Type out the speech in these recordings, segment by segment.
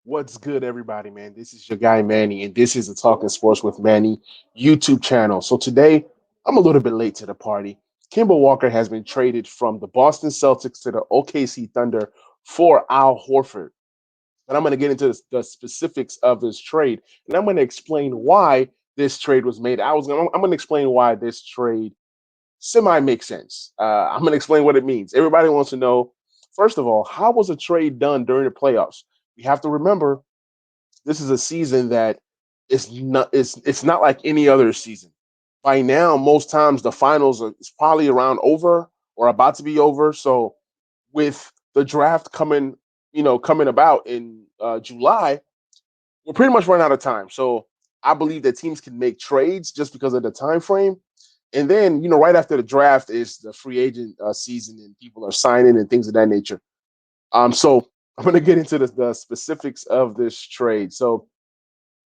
What's good, everybody, man? This is your guy, Manny, and this is the Talking Sports with Manny YouTube channel. So today, I'm a little bit late to the party. Kemba Walker has been traded from the Boston Celtics to the OKC Thunder for Al Horford. And I'm going to get into the specifics of this trade, and I'm going to explain why this trade was made. I'm going to explain why this trade semi makes sense. I'm going to explain what it means. Everybody wants to know, first of all, how was a trade done during the playoffs? We have to remember this is a season that it's not like any other season. By now, most times the finals is probably around over or about to be over. So with the draft coming about in July, we're pretty much running out of time. So I believe that teams can make trades just because of the time frame. And then, right after the draft is the free agent season, and people are signing and things of that nature. So I'm going to get into the specifics of this trade. So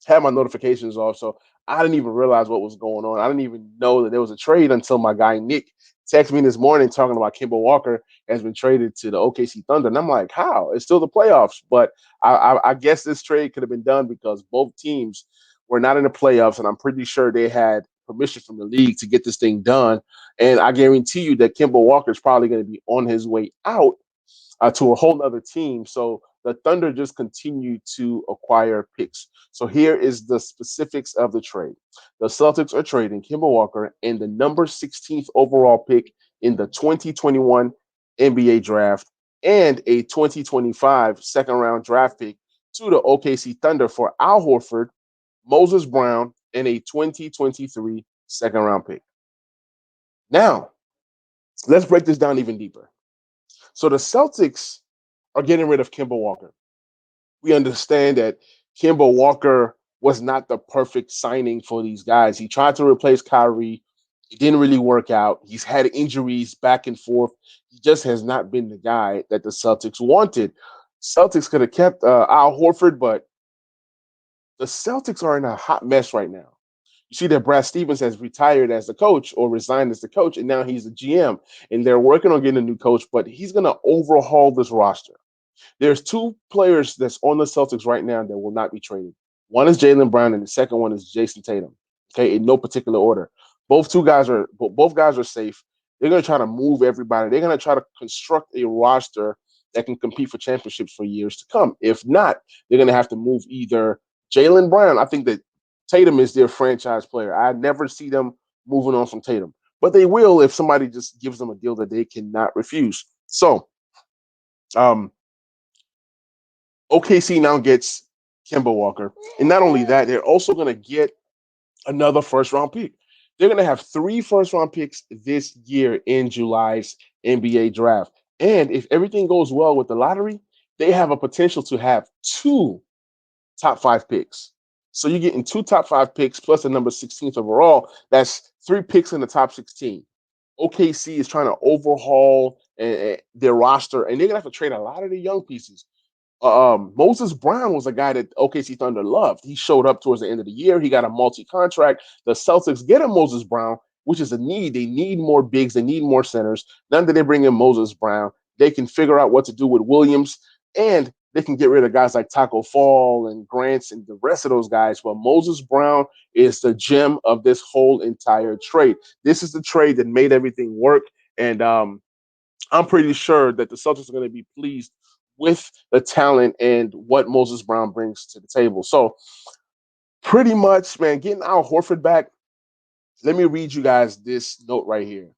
had my notifications off, so I didn't even realize what was going on. I didn't even know that there was a trade until my guy Nick texted me this morning talking about Kemba Walker has been traded to the OKC Thunder, and I'm like, how? It's still the playoffs, but I guess this trade could have been done because both teams were not in the playoffs, and I'm pretty sure they had permission from the league to get this thing done. And I guarantee you that Kemba Walker is probably going to be on his way out to a whole other team. So the Thunder just continue to acquire picks. So here is the specifics of the trade. The Celtics are trading Kemba Walker and the number 16th overall pick in the 2021 NBA draft and a 2025 second round draft pick to the OKC Thunder for Al Horford, Moses Brown, and a 2023 second round pick. Now, let's break this down even deeper. So the Celtics are getting rid of Kemba Walker. We understand that Kemba Walker was not the perfect signing for these guys. He tried to replace Kyrie. It didn't really work out. He's had injuries back and forth. He just has not been the guy that the Celtics wanted. Celtics could have kept Al Horford, but the Celtics are in a hot mess right now. You see that Brad Stevens has retired as the coach or resigned as the coach, and now he's the GM. And they're working on getting a new coach, but he's going to overhaul this roster. There's two players that's on the Celtics right now that will not be traded. One is Jaylen Brown, and the second one is Jason Tatum. Okay, in no particular order. Both guys are safe. They're going to try to move everybody. They're going to try to construct a roster that can compete for championships for years to come. If not, they're going to have to move either Jaylen Brown. I think that Tatum is their franchise player. I never see them moving on from Tatum, but they will if somebody just gives them a deal that they cannot refuse. So, um, OKC now gets Kemba Walker. And not only that, they're also going to get another first round pick. They're going to have three first round picks this year in July's NBA draft. And if everything goes well with the lottery, they have a potential to have two top five picks. So you're getting two top five picks plus the number 16th overall. That's three picks in the top 16. OKC is trying to overhaul their roster, and they're going to have to trade a lot of the young pieces. Moses Brown was a guy that OKC Thunder loved. He showed up towards the end of the year. He got a multi-contract. The Celtics get a Moses Brown, which is a need. They need more bigs. They need more centers. Now that they bring in Moses Brown, they can figure out what to do with Williams, and they can get rid of guys like Taco Fall and Grants and the rest of those guys. But Moses Brown is the gem of this whole entire trade. This is the trade that made everything work, and I'm pretty sure that the Celtics are going to be pleased with the talent and what Moses Brown brings to the table. So, pretty much, man, getting Al Horford back. Let me read you guys this note right here.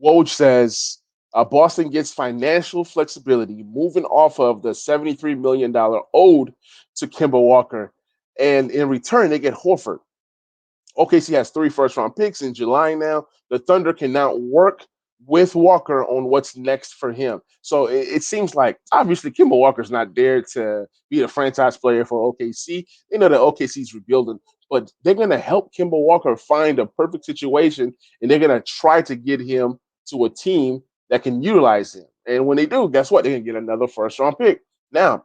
Woj says Boston gets financial flexibility moving off of the $73 million owed to Kemba Walker. And in return, they get Horford. OKC has three first round picks in July now. The Thunder can now work with Walker on what's next for him. So it seems like obviously Kemba Walker's not there to be a franchise player for OKC. They know that OKC's rebuilding, but they're going to help Kemba Walker find a perfect situation, and they're going to try to get him to a team that can utilize him. And when they do, guess what? They're going to get another first round pick. Now,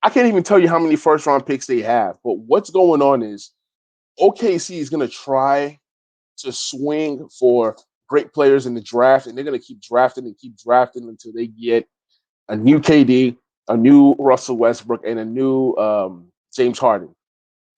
I can't even tell you how many first round picks they have, but what's going on is OKC is going to try to swing for great players in the draft, and they're going to keep drafting and keep drafting until they get a new KD, a new Russell Westbrook, and a new James Harden.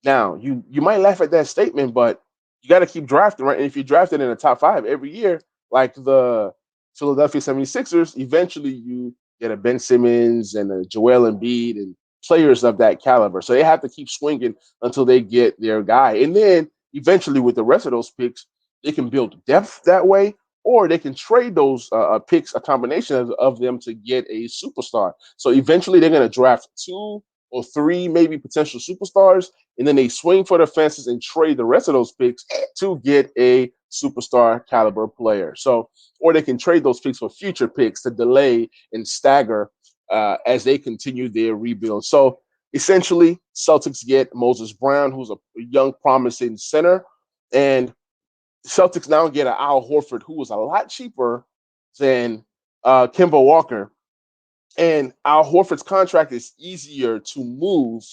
Now, you might laugh at that statement, but you got to keep drafting, right? And if you drafted in the top five every year, like the Philadelphia 76ers, eventually you get a Ben Simmons and a Joel Embiid and players of that caliber. So they have to keep swinging until they get their guy. And then eventually with the rest of those picks, they can build depth that way, or they can trade those picks, a combination of them to get a superstar. So eventually they're going to draft two or three maybe potential superstars, and then they swing for the fences and trade the rest of those picks to get a superstar caliber player. So, or they can trade those picks for future picks to delay and stagger as they continue their rebuild. So, essentially, Celtics get Moses Brown, who's a young, promising center, and Celtics now get an Al Horford, who was a lot cheaper than Kemba Walker, and Al Horford's contract is easier to move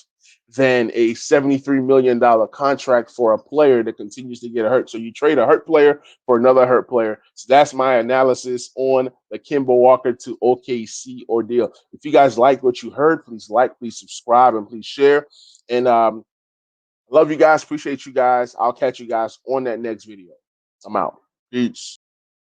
than a $73 million contract for a player that continues to get hurt. So you trade a hurt player for another hurt player. So that's my analysis on the Kemba Walker to OKC ordeal. If you guys like what you heard, please like, please subscribe, and please share. And love you guys. Appreciate you guys. I'll catch you guys on that next video. I'm out. Peace.